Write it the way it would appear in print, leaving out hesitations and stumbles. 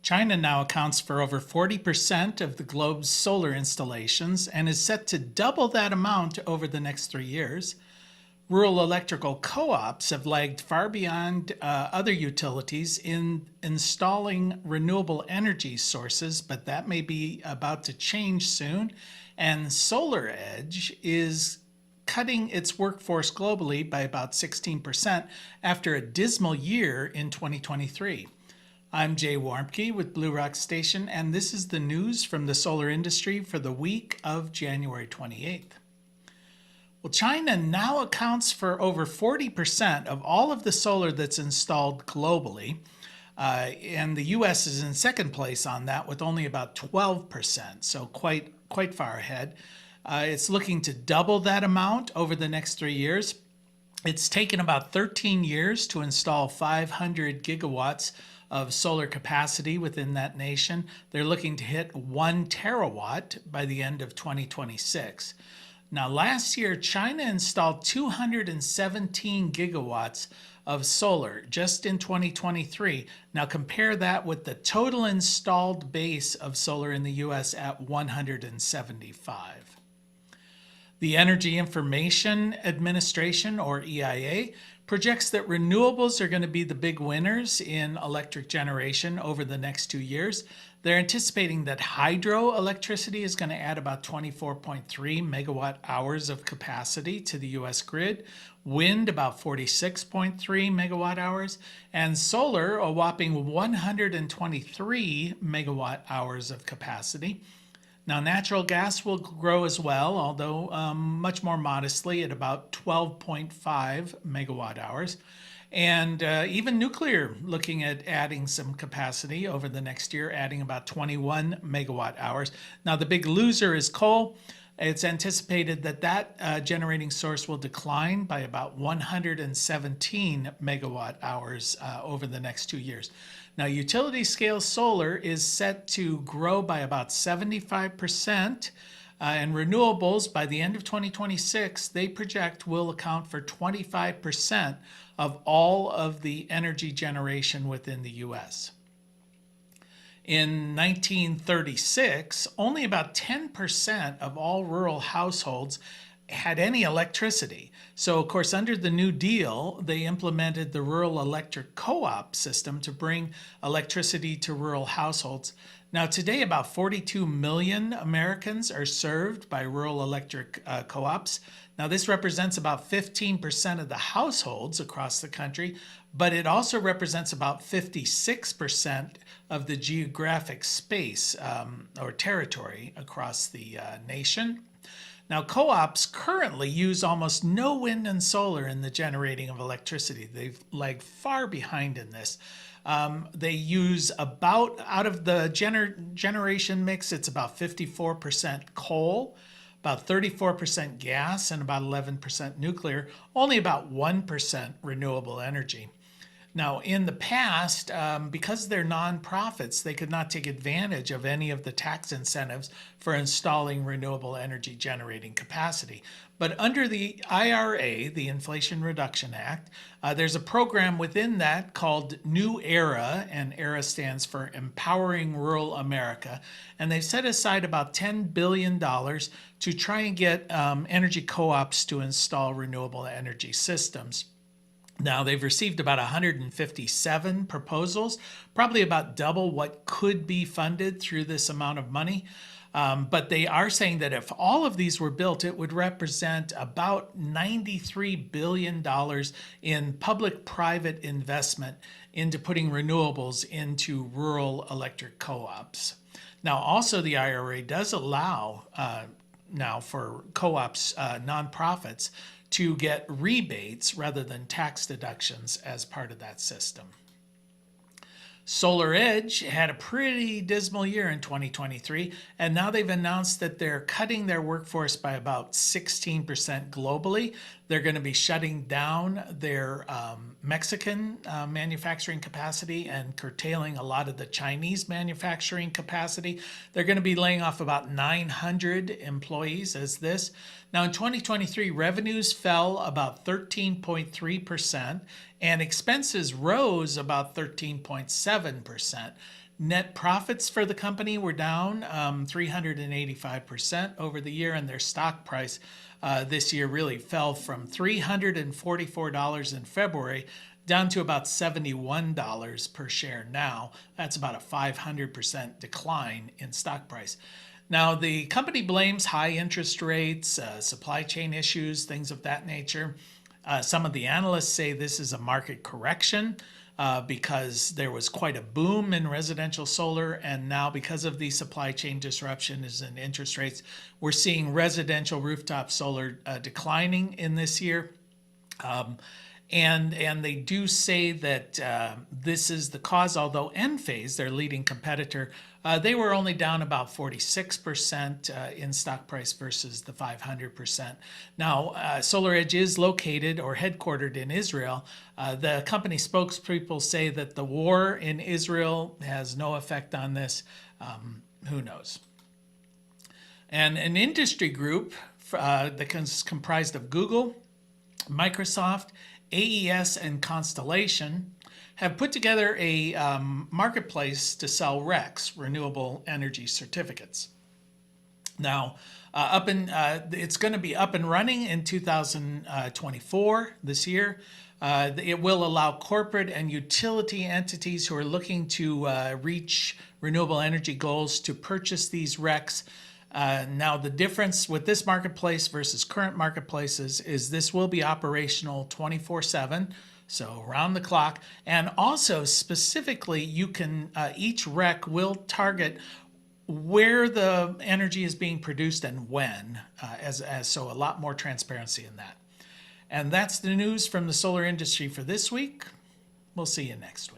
China now accounts for over 40% of the globe's solar installations and is set to double that amount over the next 3 years. Rural electrical co-ops have lagged far behind other utilities in installing renewable energy sources, but that may be about to change soon. And SolarEdge is cutting its workforce globally by about 16% after a dismal year in 2023. I'm Jay Warmke with Blue Rock Station, and this is the news from the solar industry for the week of January 28th. Well, China now accounts for over 40% of all of the solar that's installed globally, and the U.S. is in second place on that with only about 12%, so quite far ahead. It's looking to double that amount over the next 3 years. It's taken about 13 years to install 500 gigawatts of solar capacity within that nation. They're looking to hit 1 terawatt by the end of 2026. Now, last year, China installed 217 gigawatts of solar just in 2023. Now, compare that with the total installed base of solar in the U.S. at 175. The Energy Information Administration, or EIA, projects that renewables are going to be the big winners in electric generation over the next 2 years. They're anticipating that hydroelectricity is going to add about 24.3 megawatt hours of capacity to the U.S. grid, wind about 46.3 megawatt hours, and solar a whopping 123 megawatt hours of capacity. Now, natural gas will grow as well, although much more modestly at about 12.5 megawatt hours. And even nuclear looking at adding some capacity over the next year, adding about 21 megawatt hours. Now, the big loser is coal. It's anticipated that generating source will decline by about 117 megawatt hours over the next 2 years. Now, utility scale solar is set to grow by about 75%, and renewables by the end of 2026, they project will account for 25% of all of the energy generation within the U.S. In 1936, only about 10% of all rural households had any electricity. So, of course, under the New Deal, they implemented the Rural Electric Co-op system to bring electricity to rural households. Now, today, about 42 million Americans are served by rural electric co-ops. Now, this represents about 15% of the households across the country, but it also represents about 56% of the geographic space or territory across the nation. Now, co-ops currently use almost no wind and solar in the generating of electricity. They've lagged far behind in this. They use about, out of the generation mix, it's about 54% coal, about 34% gas, and about 11% nuclear, only about 1% renewable energy. Now, in the past, because they're nonprofits, they could not take advantage of any of the tax incentives for installing renewable energy generating capacity. But under the IRA, the Inflation Reduction Act, there's a program within that called New ERA, and ERA stands for Empowering Rural America. And they've set aside about $10 billion to try and get energy co-ops to install renewable energy systems. Now, they've received about 157 proposals, probably about double what could be funded through this amount of money. But they are saying that if all of these were built, it would represent about $93 billion in public-private investment into putting renewables into rural electric co-ops. Now, also the IRA does allow now for co-ops, nonprofits, to get rebates rather than tax deductions as part of that system. SolarEdge had a pretty dismal year in 2023, and now they've announced that they're cutting their workforce by about 16% globally. They're going to be shutting down their Mexican manufacturing capacity and curtailing a lot of the Chinese manufacturing capacity. They're going to be laying off about 900 employees as this. Now, in 2023, revenues fell about 13.3%, and expenses rose about 13.7%. Net profits for the company were down 385% over the year, and their stock price this year really fell from $344 in February down to about $71 per share now. That's about a 500% decline in stock price. Now, the company blames high interest rates, supply chain issues, things of that nature. Some of the analysts say this is a market correction because there was quite a boom in residential solar, and now because of the supply chain disruptions and interest rates, we're seeing residential rooftop solar declining in this year. And they do say that this is the cause, although Enphase, their leading competitor, they were only down about 46% in stock price versus the 500%. Now, SolarEdge is located or headquartered in Israel. The company spokespeople say that the war in Israel has no effect on this. Who knows? And an industry group that's comprised of Google, Microsoft, AES, and Constellation have put together a marketplace to sell RECs, renewable energy certificates. Now, it's going to be up and running in 2024, this year. It will allow corporate and utility entities who are looking to reach renewable energy goals to purchase these RECs. Now, the difference with this marketplace versus current marketplaces is this will be operational 24/7, so around the clock. And also, specifically, you can each REC will target where the energy is being produced and when, so a lot more transparency in that. And that's the news from the solar industry for this week. We'll see you next week.